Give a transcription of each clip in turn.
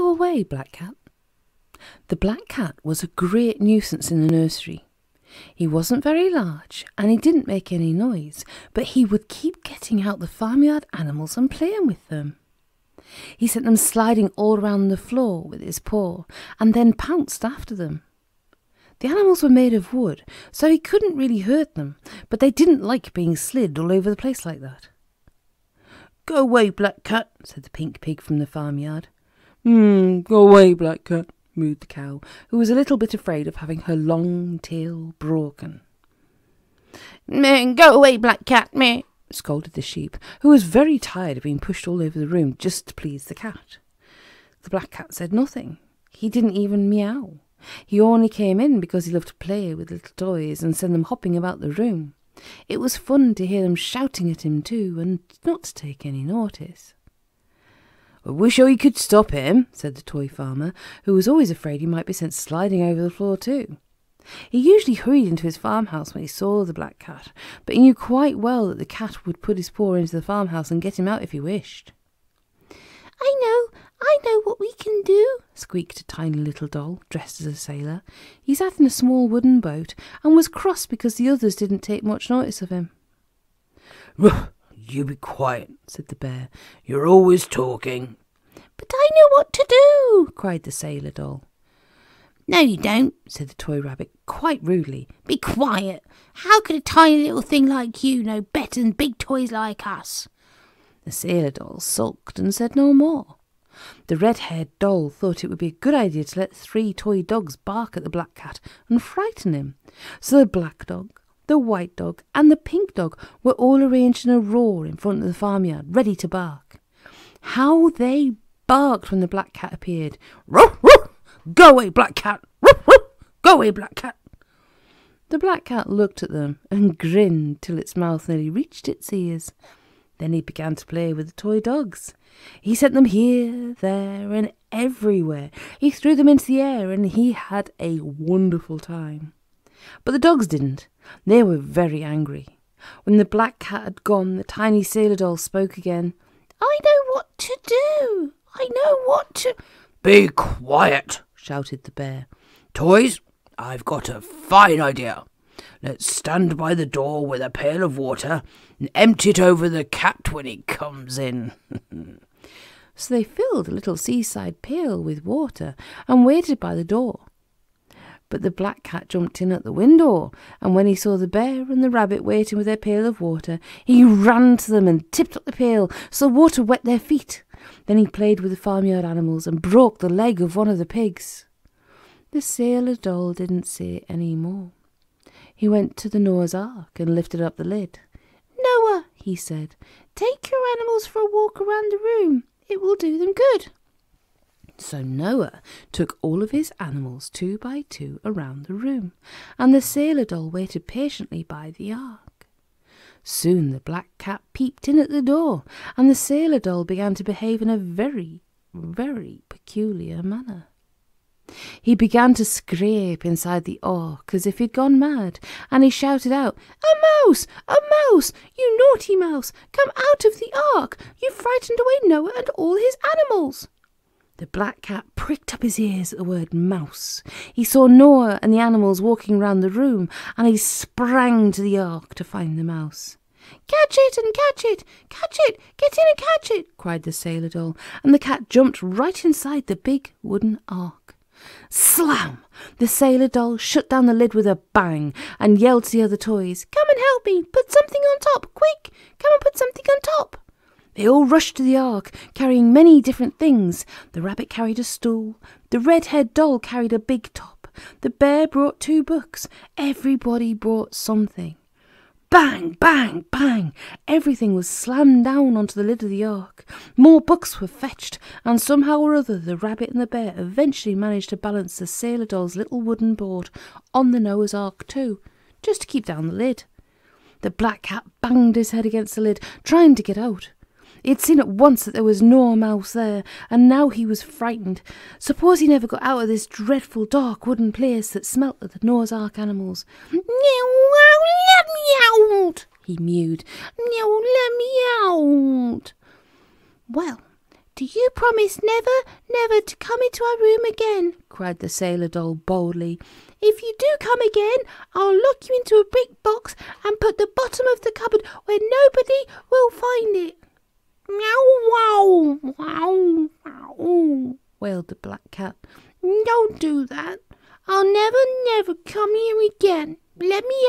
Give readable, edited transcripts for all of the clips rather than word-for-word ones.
Go away, Black Cat." The Black Cat was a great nuisance in the nursery. He wasn't very large, and he didn't make any noise, but he would keep getting out the farmyard animals and playing with them. He sent them sliding all around the floor with his paw, and then pounced after them. The animals were made of wood, so he couldn't really hurt them, but they didn't like being slid all over the place like that. "Go away, Black Cat," said the pink pig from the farmyard. Go away, Black Cat," mooed the cow, who was a little bit afraid of having her long tail broken. "Go away, Black Cat," scolded the sheep, who was very tired of being pushed all over the room just to please the cat. The Black Cat said nothing. He didn't even meow. He only came in because he loved to play with little toys and send them hopping about the room. It was fun to hear them shouting at him too, and not to take any notice. "I wish I could stop him," said the toy farmer, who was always afraid he might be sent sliding over the floor too. He usually hurried into his farmhouse when he saw the Black Cat, but he knew quite well that the cat would put his paw into the farmhouse and get him out if he wished. I know what we can do," squeaked a tiny little doll, dressed as a sailor. He sat in a small wooden boat, and was cross because the others didn't take much notice of him. "You be quiet," said the bear. "You're always talking." "But I know what to do," cried the sailor doll. "No, you don't," said the toy rabbit, quite rudely. "Be quiet. How could a tiny little thing like you know better than big toys like us?" The sailor doll sulked and said no more. The red-haired doll thought it would be a good idea to let 3 toy dogs bark at the Black Cat and frighten him. So the black dog, the white dog, and the pink dog were all arranged in a row in front of the farmyard, ready to bark. How they barked when the Black Cat appeared. "Ruff, ruff! Go away, Black Cat! Ruff, ruff! Go away, Black Cat!" The Black Cat looked at them and grinned till its mouth nearly reached its ears. Then he began to play with the toy dogs. He sent them here, there, and everywhere. He threw them into the air, and he had a wonderful time. But the dogs didn't. They were very angry. When the Black Cat had gone, the tiny sailor doll spoke again. "I know what to do. I know what to—" "Be quiet," shouted the bear. "Toys, I've got a fine idea. Let's stand by the door with a pail of water and empty it over the cat when he comes in." So they filled a little seaside pail with water and waited by the door. But the Black Cat jumped in at the window, and when he saw the bear and the rabbit waiting with their pail of water, he ran to them and tipped up the pail so the water wet their feet. Then he played with the farmyard animals and broke the leg of one of the pigs. The sailor doll didn't say any more. He went to the Noah's Ark and lifted up the lid. "Noah," he said, "take your animals for a walk around the room. It will do them good." So Noah took all of his animals 2 by 2 around the room, and the sailor doll waited patiently by the ark. Soon the Black Cat peeped in at the door, and the sailor doll began to behave in a very, very peculiar manner. He began to scrape inside the ark as if he'd gone mad, and he shouted out, "A mouse! A mouse! You naughty mouse! Come out of the ark! You've frightened away Noah and all his animals!" The Black Cat pricked up his ears at the word mouse. He saw Noah and the animals walking round the room, and he sprang to the ark to find the mouse. "Catch it and catch it! Catch it! Get in and catch it!" cried the sailor doll, and the cat jumped right inside the big wooden ark. Slam! The sailor doll shut down the lid with a bang and yelled to the other toys, "Come and help me! Put something on top! Quick! Come and put something on top!" They all rushed to the ark, carrying many different things. The rabbit carried a stool. The red-haired doll carried a big top. The bear brought 2 books. Everybody brought something. Bang, bang, bang! Everything was slammed down onto the lid of the ark. More books were fetched, and somehow or other the rabbit and the bear eventually managed to balance the sailor doll's little wooden board on the Noah's Ark too, just to keep down the lid. The Black Cat banged his head against the lid, trying to get out. He had seen at once that there was no mouse there, and now he was frightened. Suppose he never got out of this dreadful dark wooden place that smelt of the Noah's Ark animals. "Let me out," he mewed. "Let me out." Well, Do you promise never, never to come into our room again? Cried the sailor doll boldly. If you do come again, I'll lock you into a brick box and put the bottom of the cupboard where nobody will find it. Meow, wow, wow, wow, wailed the black cat. Don't do that. I'll never, never come here again. Let me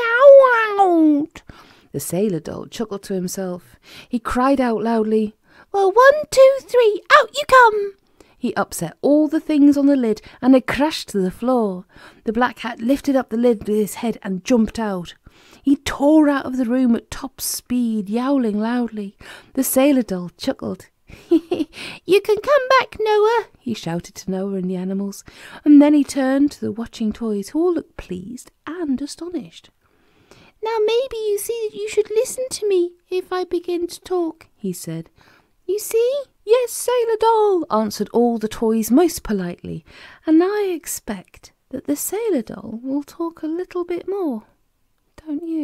out. The sailor doll chuckled to himself. He cried out loudly, Well, 1, 2, 3, out you come. He upset all the things on the lid and it crashed to the floor. The black cat lifted up the lid with his head and jumped out. He tore out of the room at top speed, yowling loudly. The sailor doll chuckled. You can come back, Noah, he shouted to Noah and the animals, and then he turned to the watching toys, who all looked pleased and astonished. Now maybe you see that you should listen to me if I begin to talk, he said. You see? Yes, sailor doll, answered all the toys most politely, and I expect that the sailor doll will talk a little bit more, don't you?